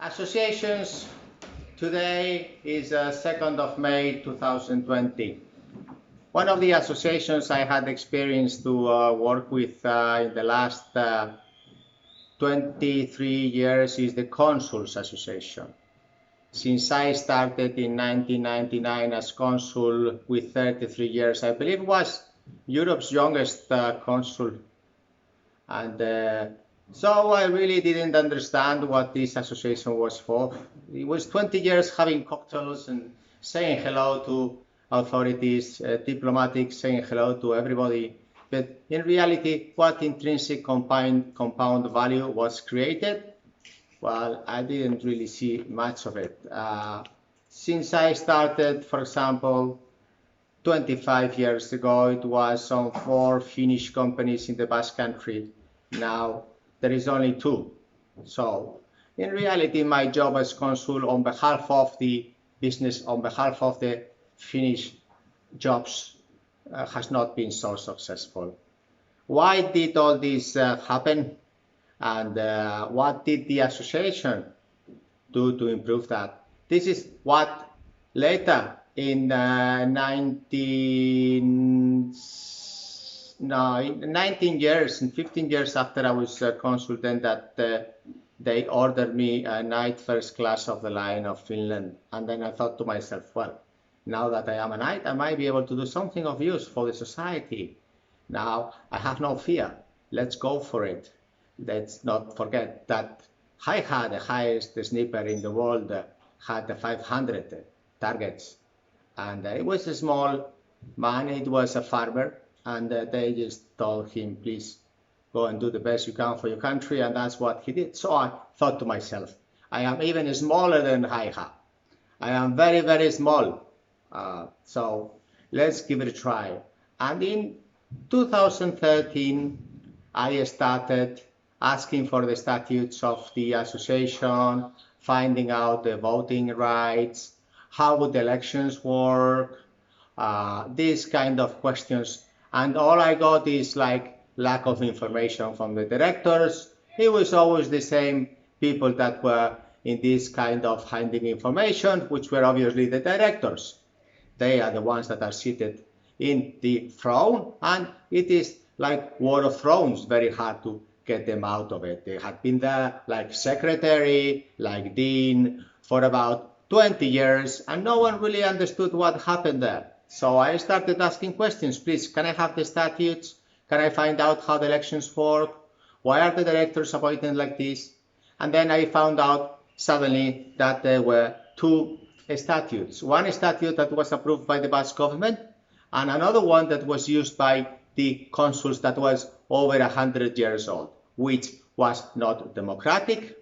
Associations, today is 2nd of May 2020. One of the associations I had experience to work with in the last 23 years is the Consuls Association. Since I started in 1999 as consul with 33 years, I believe it was Europe's youngest consul. And so I really didn't understand what this association was for. It was 20 years having cocktails and saying hello to authorities, diplomatics, saying hello to everybody. But in reality, what intrinsic compound value was created? Well, I didn't really see much of it. Since I started, for example, 25 years ago, it was on 4 Finnish companies in the Basque Country. Now there is only 2. So in reality, my job as consul on behalf of the business, on behalf of the Finnish jobs, has not been so successful. Why did all this happen? And what did the association do to improve that? This is what later in 19 years and 15 years after I was a consultant, that they ordered me a knight first class of the Line of Finland. And then I thought to myself, well, now that I am a knight, I might be able to do something of use for the society. Now I have no fear. Let's go for it. Let's not forget that I had the highest sniper in the world, had 500 targets. And it was a small man, it was a farmer, and they just told him, please go and do the best you can for your country, and that's what he did. So I thought to myself, I am even smaller than Haiha. I am very, very small. So let's give it a try. And in 2013, I started asking for the statutes of the association, finding out the voting rights, how would the elections work, these kind of questions. And all I got is like lack of information from the directors. It was always the same people that were in this kind of finding information, which were obviously the directors. They are the ones that are seated in the throne, and it is like War of Thrones, very hard to get them out of it. They had been there like secretary, like dean for about 20 years, and no one really understood what happened there. So I started asking questions. Please, can I have the statutes? Can I find out how the elections work? Why are the directors appointed like this? And then I found out suddenly that there were 2 statutes. One statute that was approved by the Basque government, and another one that was used by the consuls that was over 100 years old, which was not democratic,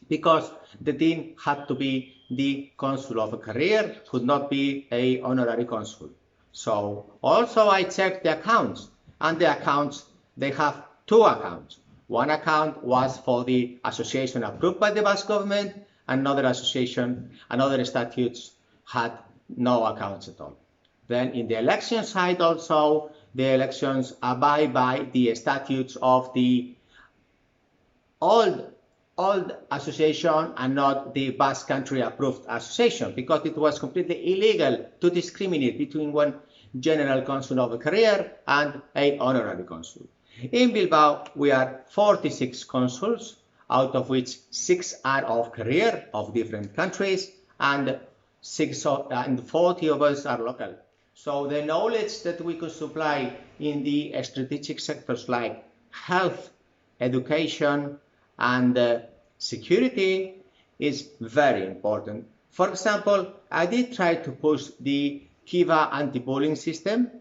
because the dean had to be the consul of a career, could not be an honorary consul. So also I checked the accounts, and the accounts, they have 2 accounts. One account was for the association approved by the Basque government, another association, another statutes had no accounts at all. Then in the election side also, the elections abide by the statutes of the old association and not the Basque Country approved association, because it was completely illegal to discriminate between one general consul of a career and an honorary consul. In Bilbao, we are 46 consuls, out of which 6 are of career of different countries, and 40 of us are local. So the knowledge that we could supply in the strategic sectors like health, education, and security is very important. For example, I did try to push the Kiva anti-bullying system,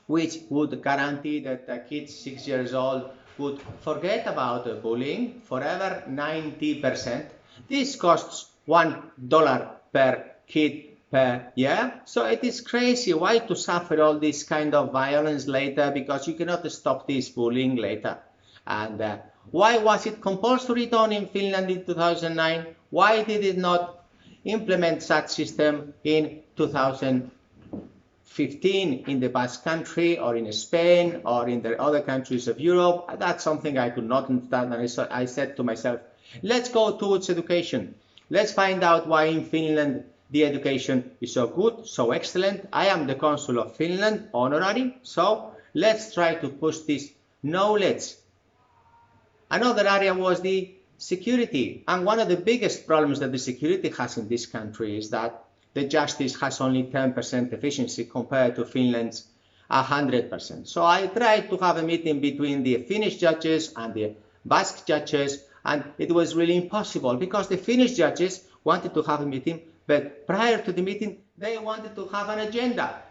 which would guarantee that kids 6 years old would forget about bullying forever, 90%. This costs $1 per kid per year. So it is crazy. Why to suffer all this kind of violence later? Because you cannot stop this bullying later. And why was it compulsory done in Finland in 2009? Why did it not implement such system in 2015 in the Basque Country or in Spain or in the other countries of Europe? That's something I could not understand. And I said to myself, Let's go towards education. Let's find out why in Finland the education is so good, so excellent. I am the Consul of Finland, honorary, so let's try to push this knowledge. Another area was the security, and one of the biggest problems that the security has in this country is that the justice has only 10% efficiency compared to Finland's 100%. So I tried to have a meeting between the Finnish judges and the Basque judges, and it was really impossible because the Finnish judges wanted to have a meeting, but prior to the meeting, they wanted to have an agenda.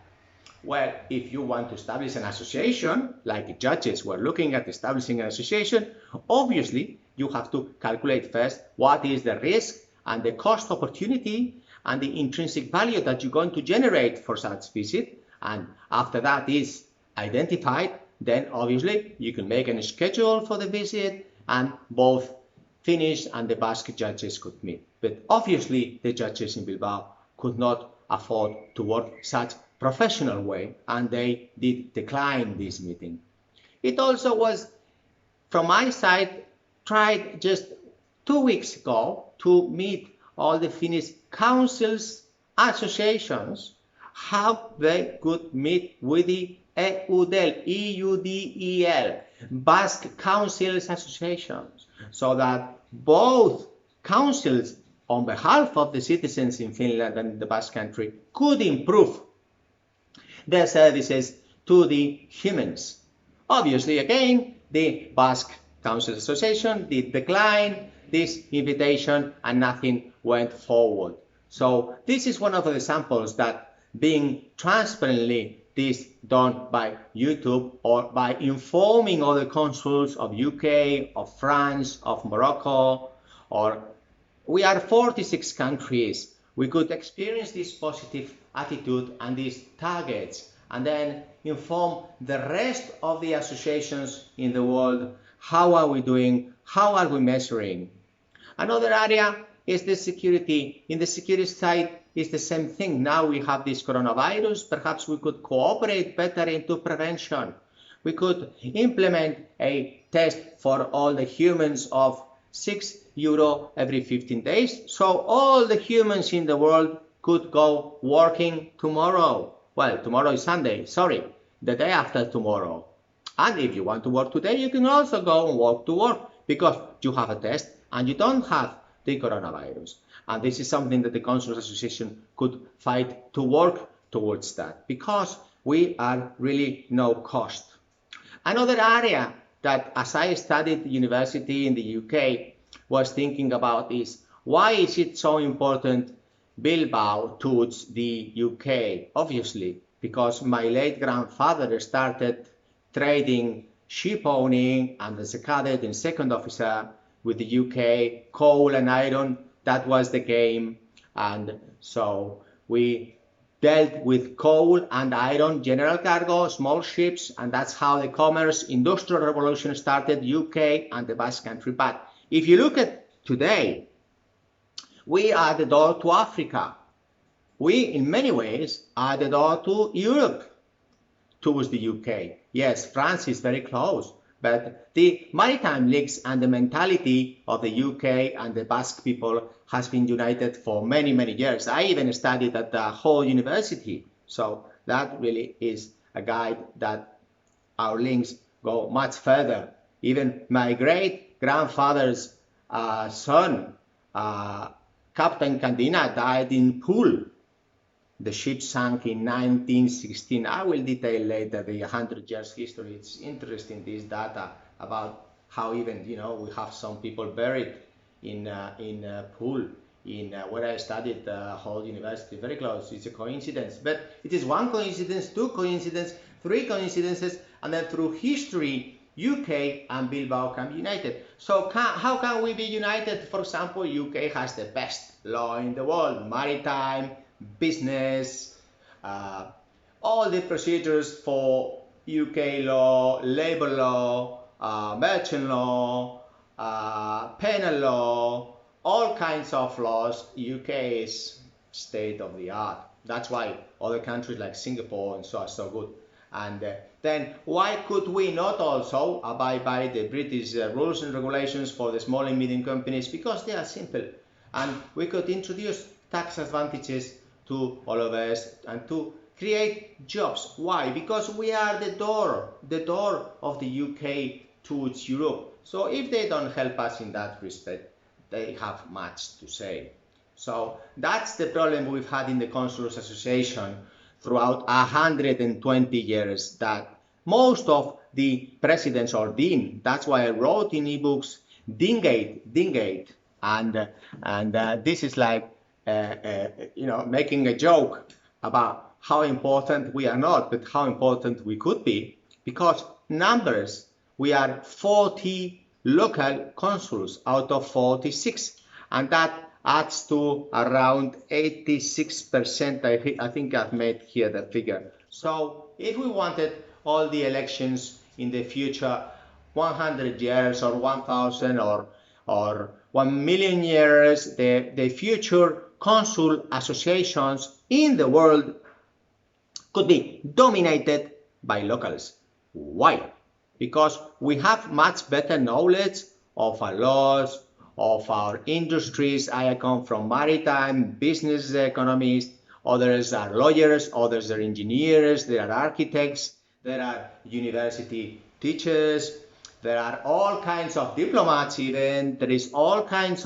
Well, if you want to establish an association, like the judges were looking at establishing an association, obviously you have to calculate first what is the risk and the cost opportunity and the intrinsic value that you're going to generate for such visit. And after that is identified, then obviously you can make a schedule for the visit and both Finnish and the Basque judges could meet. But obviously the judges in Bilbao could not afford to work such professional way, and they did decline this meeting. It also was, from my side, tried just 2 weeks ago to meet all the Finnish councils, associations, how they could meet with the EUDEL, EUDEL, Basque Councils Associations, so that both councils on behalf of the citizens in Finland and the Basque country could improve their services to the humans. Obviously, again, the Basque Council Association did decline this invitation and nothing went forward. So this is one of the examples that being transparently this done by YouTube or by informing other consuls of UK, of France, of Morocco, or we are 46 countries. We could experience this positive attitude and these targets and then inform the rest of the associations in the world. How are we doing? How are we measuring? Another area is the security. In the security side is the same thing. Now we have this coronavirus. Perhaps we could cooperate better into prevention. We could implement a test for all the humans of €6 every 15 days. So all the humans in the world could go working tomorrow. Well, tomorrow is Sunday, sorry, the day after tomorrow. And if you want to work today, you can also go and walk to work because you have a test and you don't have the coronavirus. And this is something that the Consuls Association could fight to work towards that because we are really no cost. Another area that as I studied university in the UK was thinking about is why is it so important Bilbao towards the UK? Obviously, because my late grandfather started trading ship owning and as a cadet and second officer with the UK, coal and iron, that was the game. And so we dealt with coal and iron, general cargo, small ships, and that's how the commerce industrial revolution started, UK and the Basque country. But if you look at today, we are the door to Africa. We, in many ways, are the door to Europe, towards the UK. Yes, France is very close, but the maritime links and the mentality of the UK and the Basque people has been united for many, many years. I even studied at the whole university. So that really is a guide that our links go much further. Even my great-grandfather's son, Captain Candina, died in Poole. The ship sank in 1916. I will detail later the 100 years history. It's interesting, this data about how even, we have some people buried in Poole, where I studied the whole university, very close. It's a coincidence, but it is one coincidence, two coincidences, three coincidences, and then through history, UK and Bilbao can be united. So how can we be united? For example, UK has the best law in the world, maritime, business, all the procedures for UK law, labor law, merchant law, penal law, all kinds of laws. UK is state of the art. That's why other countries like Singapore and so are so good. And then why could we not also abide by the British rules and regulations for the small and medium companies? Because they are simple, and we could introduce tax advantages to all of us and to create jobs. Why? Because we are the door of the UK towards Europe. So if they don't help us in that respect, they have much to say. So that's the problem we've had in the Consuls Association throughout 120 years, that most of the presidents or dean, that's why I wrote in ebooks, dingate, and this is like making a joke about how important we are not, but how important we could be, because numbers, we are 40 local consuls out of 46, and that adds to around 86%. I think I've made here the figure. So if we wanted all the elections in the future 100 years or 1,000 or 1 million years, the future consul associations in the world could be dominated by locals. Why? Because we have much better knowledge of our laws, of our industries. I come from maritime business economists, others are lawyers, others are engineers, there are architects, there are university teachers, there are all kinds of diplomats even, there is all kinds